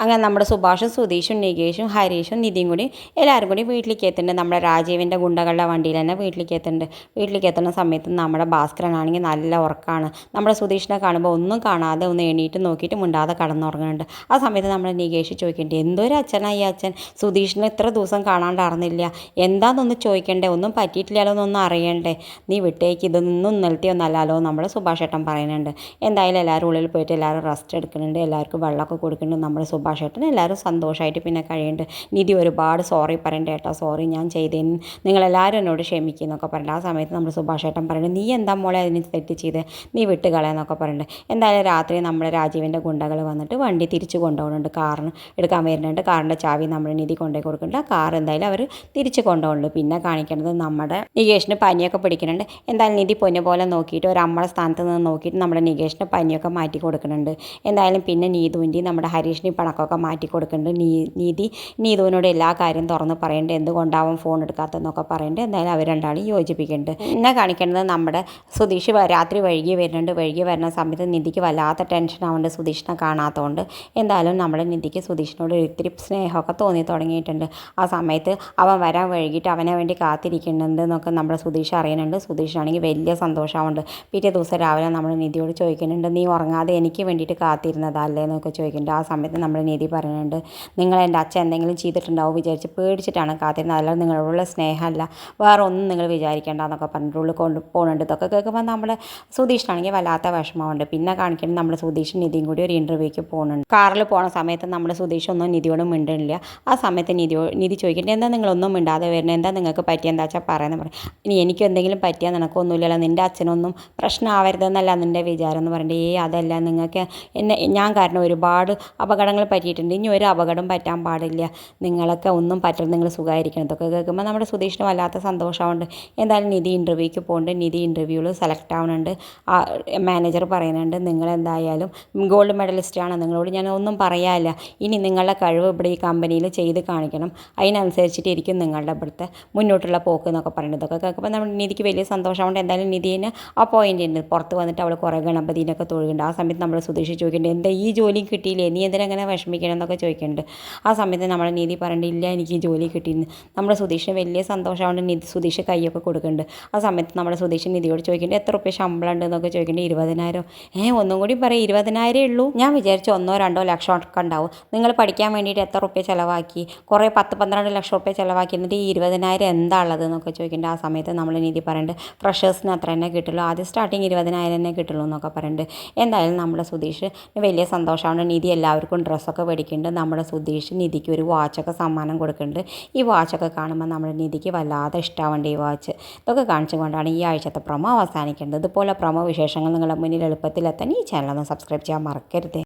അങ്ങനെ നമ്മുടെ സുഭാഷും സുധീഷും നികേഷും ഹരീഷും നിധിയും കൂടി എല്ലാവരും കൂടി വീട്ടിലേക്ക് എത്തുന്നുണ്ട്. നമ്മുടെ രാജീവിൻ്റെ ഗുണ്ടകളുടെ വണ്ടിയിൽ തന്നെ വീട്ടിലേക്ക് എത്തുന്നുണ്ട്. വീട്ടിലേക്ക് എത്തുന്ന സമയത്ത് നമ്മുടെ ഭാസ്കരനാണെങ്കിൽ നല്ല ഉറക്കമാണ്. നമ്മുടെ സുധീഷിനെ കാണുമ്പോൾ ഒന്നും കാണാതെ ഒന്ന് എണീറ്റ് നോക്കിയിട്ട് മുണ്ടാതെ കടന്നുറങ്ങുന്നുണ്ട്. ആ സമയത്ത് നമ്മുടെ നികേഷ് ചോദിക്കേണ്ടത് എന്തൊരു അച്ഛനായി അച്ഛൻ, സുധീഷിനെ ഇത്ര ദിവസം കാണാണ്ടറിഞ്ഞില്ല, എന്താണെന്നൊന്ന് ചോദിക്കണ്ടേ, ഒന്നും പറ്റിയിട്ടില്ലല്ലോ എന്നൊന്നും അറിയണ്ടേ, നീ വിട്ടേക്ക്, ഇതൊന്നും ഒന്നല്ലല്ലോ നമ്മുടെ സുഭാഷ് ഏട്ടൻ പറയുന്നുണ്ട്. എന്തായാലും എല്ലാവരും ഉള്ളിൽ പോയിട്ട് എല്ലാവരും റെസ്റ്റ് എടുക്കുന്നുണ്ട്. എല്ലാവർക്കും വെള്ളമൊക്കെ കൊടുക്കുന്നുണ്ട്. നമ്മുടെ സുഭാഷ് ഏട്ടൻ എല്ലാവരും സന്തോഷമായിട്ട് പിന്നെ കഴിയുന്നുണ്ട്. നിധി ഒരുപാട് സോറി പറയണ്ട ഏട്ടാ, സോറി ഞാൻ ചെയ്തതിന് നിങ്ങളെല്ലാവരും എന്നോട് ക്ഷമിക്കുന്നൊക്കെ പറയുന്നുണ്ട്. ആ സമയത്ത് നമ്മുടെ സുഭാഷ് ഏട്ടൻ പറയുന്നത് നീ എന്താ മോളെ അതിന് തെറ്റ് ചെയ്ത്, നീ വിട്ട് കളയാന്നൊക്കെ പറയുന്നുണ്ട്. എന്തായാലും രാത്രി നമ്മുടെ രാജീവിൻ്റെ ഗുണ്ടകൾ വന്നിട്ട് വണ്ടി തിരിച്ചു കൊണ്ടുപോകുന്നുണ്ട്. കാറിന് എടുക്കാൻ വരുന്നുണ്ട്. കാറിൻ്റെ ചാവി നമ്മൾ നിധി കൊണ്ടുപോയി കൊടുക്കുന്നുണ്ട്. ആ കാർ എന്തായാലും അവർ തിരിച്ച് കൊണ്ടുപോകുന്നുണ്ട്. പിന്നെ കാണിക്കുന്നത് നമ്മുടെ നികേഷിന് പനിയൊക്കെ പിടിക്കുന്നുണ്ട്. എന്തായാലും നിധി പൊന്നു പോലെ നോക്കിയിട്ട് ഒരു അമ്മയുടെ സ്ഥാനത്ത് നിന്ന് നോക്കിയിട്ട് നമ്മുടെ നികേഷിന് പനിയൊക്കെ മാറ്റി കൊടുക്കുന്നുണ്ട്. എന്തായാലും പിന്നെ നീതുവിൻ്റെയും നമ്മുടെ ഹരീഷിൻ്റെയും പണക്കൊക്കെ മാറ്റി കൊടുക്കുന്നുണ്ട്. നീതുവിനോട് എല്ലാ കാര്യം തുറന്ന് പറയുന്നുണ്ട്, എന്തുകൊണ്ടാവും ഫോൺ എടുക്കാത്തതെന്നൊക്കെ പറയുന്നുണ്ട്. എന്തായാലും അവർ രണ്ടാളും യോജിപ്പിക്കുന്നുണ്ട്. എന്നെ കാണിക്കുന്നത് നമ്മുടെ സുധീഷ് രാത്രി വൈകി വരുന്നുണ്ട്. വൈകി വരുന്ന സമയത്ത് നിധിക്ക് വല്ലാത്ത ടെൻഷൻ ആവുന്നുണ്ട് സുധീഷിനെ കാണാത്തതുകൊണ്ട്. എന്തായാലും നമ്മുടെ നിധിക്ക് സുധീഷിനോട് ഇത്തിരി സ്നേഹമൊക്കെ തോന്നി തുടങ്ങിയിട്ടുണ്ട്. ആ സമയത്ത് അവൻ വരാൻ വൈകിട്ട് അവനെ വേണ്ടി കാത്തിരിക്കുന്നുണ്ട് എന്നൊക്കെ നമ്മുടെ സുധീഷ് അറിയുന്നുണ്ട്. സുധീഷാണെങ്കിൽ വലിയ സന്തോഷമാവുന്നുണ്ട്. പിറ്റേ ദിവസം രാവിലെ നമ്മൾ നിധിയോട് ചോദിക്കുന്നുണ്ട്, നീ ഉറങ്ങാതെ എനിക്ക് വേണ്ടിയിട്ട് കാത്തിരുന്നതല്ലേ എന്നൊക്കെ ചോദിക്കുന്നുണ്ട്. ആ സമയത്ത് നമ്മൾ നിധി പറയുന്നുണ്ട്, നിങ്ങൾ എൻ്റെ അച്ഛൻ എന്തെങ്കിലും ചെയ്തിട്ടുണ്ടാവും വിചാരിച്ച് പേടിച്ചിട്ടാണ് കാത്തിരുന്നത്, അല്ലാതെ നിങ്ങളോടുള്ള സ്നേഹമല്ല, വേറെ ഒന്നും നിങ്ങൾ വിചാരിക്കേണ്ട എന്നൊക്കെ പറഞ്ഞിട്ട് ഉള്ളിൽ കൊണ്ട് പോകുന്നുണ്ട്. ഇതൊക്കെ കേൾക്കുമ്പോൾ നമ്മുടെ സുധീഷിനാണെങ്കിൽ വല്ലാത്ത വിഷമമുണ്ട്. പിന്നെ കാണിക്കുന്നത് നമ്മുടെ സുധീഷും നിധിയും കൂടി ഒരു ഇൻ്റർവ്യൂക്ക് പോകുന്നുണ്ട്. കാറിൽ പോകുന്ന സമയത്ത് നമ്മുടെ സുധീഷ് ഒന്നും നിധിയോടും മിണ്ടുന്നില്ല. ആ സമയത്ത് നിധി ചോദിക്കുന്നുണ്ട്, എന്താ നിങ്ങളൊന്നും മിണ്ടാതെ വരുന്നത്, എന്താ നിങ്ങൾക്ക് പറ്റിയെന്താ വെച്ചാൽ പറയുന്നത് പറയും. ഇനി എനിക്ക് എന്തെങ്കിലും പറ്റിയാൽ നിനക്കൊന്നുമില്ലല്ലോ, നിൻ്റെ അച്ഛനൊന്നും പ്രശ്നമാവരുതെന്നല്ല നിൻ്റെ വിചാരം എന്ന് പറഞ്ഞിട്ട് അതല്ല, നിങ്ങൾക്ക് ഞാൻ കാരണം ഒരുപാട് അപകടങ്ങൾ പറ്റിയിട്ടുണ്ട്, ഇനി ഒരു അപകടം പറ്റാൻ പാടില്ല, നിങ്ങളൊക്കെ ഒന്നും പറ്റില്ല, നിങ്ങൾ സുഖമായിരിക്കണം. ഇതൊക്കെ കേൾക്കുമ്പോൾ നമ്മുടെ സുധീഷിന് വല്ലാത്ത സന്തോഷമുണ്ട്. എന്തായാലും നിധി ഇൻ്റർവ്യൂക്ക് പോകുന്നുണ്ട്. നിധി ഇൻ്റർവ്യൂവിൽ സെലക്ട് ആവുന്നുണ്ട്. ആ മാനേജർ പറയുന്നുണ്ട്, നിങ്ങളെന്തായാലും ഗോൾഡ് മെഡലിസ്റ്റാണ്, നിങ്ങളോട് ഞാൻ ഒന്നും പറയാനില്ല, ഇനി നിങ്ങളുടെ കഴിവ് ഇവിടെ ഈ കമ്പനിയിൽ ചെയ്ത് കാണിക്കണം, അതിനനുസരിച്ചിട്ടിരിക്കും നിങ്ങളുടെ ഇവിടുത്തെ മുന്നോട്ടുള്ള പോക്ക് എന്നൊക്കെ പറയുന്നത്. ഇതൊക്കെ കേൾക്കുമ്പോൾ നമ്മുടെ നിധിക്ക് വലിയ സന്തോഷമുണ്ട്. എന്തായാലും നിധിനെ അപ്പോയിൻ്റ് ഉണ്ട്. പുറത്ത് വന്നിട്ട് അവൾ കുറേ ഗണപതിനൊക്കെ തൊഴുകുന്നുണ്ട്. ആ സമയത്ത് നമ്മൾ സുധീഷ് ചോദിക്കുന്നുണ്ട്, എന്താ ഈ ജോലി കിട്ടിയില്ലേ, നീ എന്തിനങ്ങനെ വിഷമിക്കണം എന്നൊക്കെ ചോദിക്കുന്നുണ്ട്. ആ സമയത്ത് നമ്മുടെ നിധി പറയുന്നുണ്ട്, ഇല്ല എനിക്ക് ജോലി കിട്ടിയെന്ന്. നമ്മുടെ സുധീഷിന് വലിയ സന്തോഷമുണ്ട്. സുധീഷ് കൈയൊക്കെ കൊടുക്കുന്നുണ്ട്. ആ സമയത്ത് നമ്മുടെ സുധീഷ് നിധിയോട് ചോദിക്കുന്നുണ്ട്, എത്ര റുപ്യ ശമ്പളം ഉണ്ട് എന്നൊക്കെ ചോദിക്കുന്നുണ്ട്. 20,000. ഒന്നും കൂടി പറയും, 20,000 ഉള്ളൂ, ഞാൻ വിചാരിച്ചു 1-2 ലക്ഷം ഒക്കെ ഉണ്ടാവും, നിങ്ങൾ പഠിക്കാൻ വേണ്ടിയിട്ട് എത്ര റുപ്യ ചിലവാക്കി, കുറേ 10-12 ലക്ഷം റുപ്യ ചിലവാക്കി, എന്നിട്ട് ഈ 20,000 എന്താ ഉള്ളത് എന്നൊക്കെ ചോദിക്കുന്നുണ്ട്. ആ സമയത്ത് നമ്മൾ നിധി പറയുന്നുണ്ട്, ഫ്രഷേഴ്സിന് അത്ര തന്നെ കിട്ടുള്ളൂ, ആദ്യം സ്റ്റാർട്ടിങ് 20,000 തന്നെ കിട്ടുള്ളൂ എന്നൊക്കെ പറയുന്നുണ്ട്. എന്തായാലും നമ്മുടെ സുധീഷ് വലിയ സന്തോഷമാണ്. നിധി എല്ലാവർക്കും ഡ്രസ്സൊക്കെ മേടിക്കുന്നുണ്ട്. നമ്മുടെ സുധീഷ് നിധിക്ക് ഒരു വാച്ചൊക്കെ സമ്മാനം കൊടുക്കുന്നുണ്ട്. ഈ വാച്ചൊക്കെ കാണുമ്പോൾ നമ്മുടെ നിധിക്ക് വല്ലാതെ ഇഷ്ടമാവേണ്ട ഈ വാച്ച്. ഇതൊക്കെ കാണിച്ചുകൊണ്ടാണ് ഈ ആഴ്ചത്തെ പ്രൊമോ അവസാനിക്കേണ്ടത്. ഇതുപോലെ പ്രൊമോ വിശേഷങ്ങൾ നിങ്ങളുടെ മുന്നിൽ എളുപ്പത്തിലെത്താൻ ഈ ചാനൽ ഒന്ന് സബ്സ്ക്രൈബ് ചെയ്യാൻ മറക്കരുത്.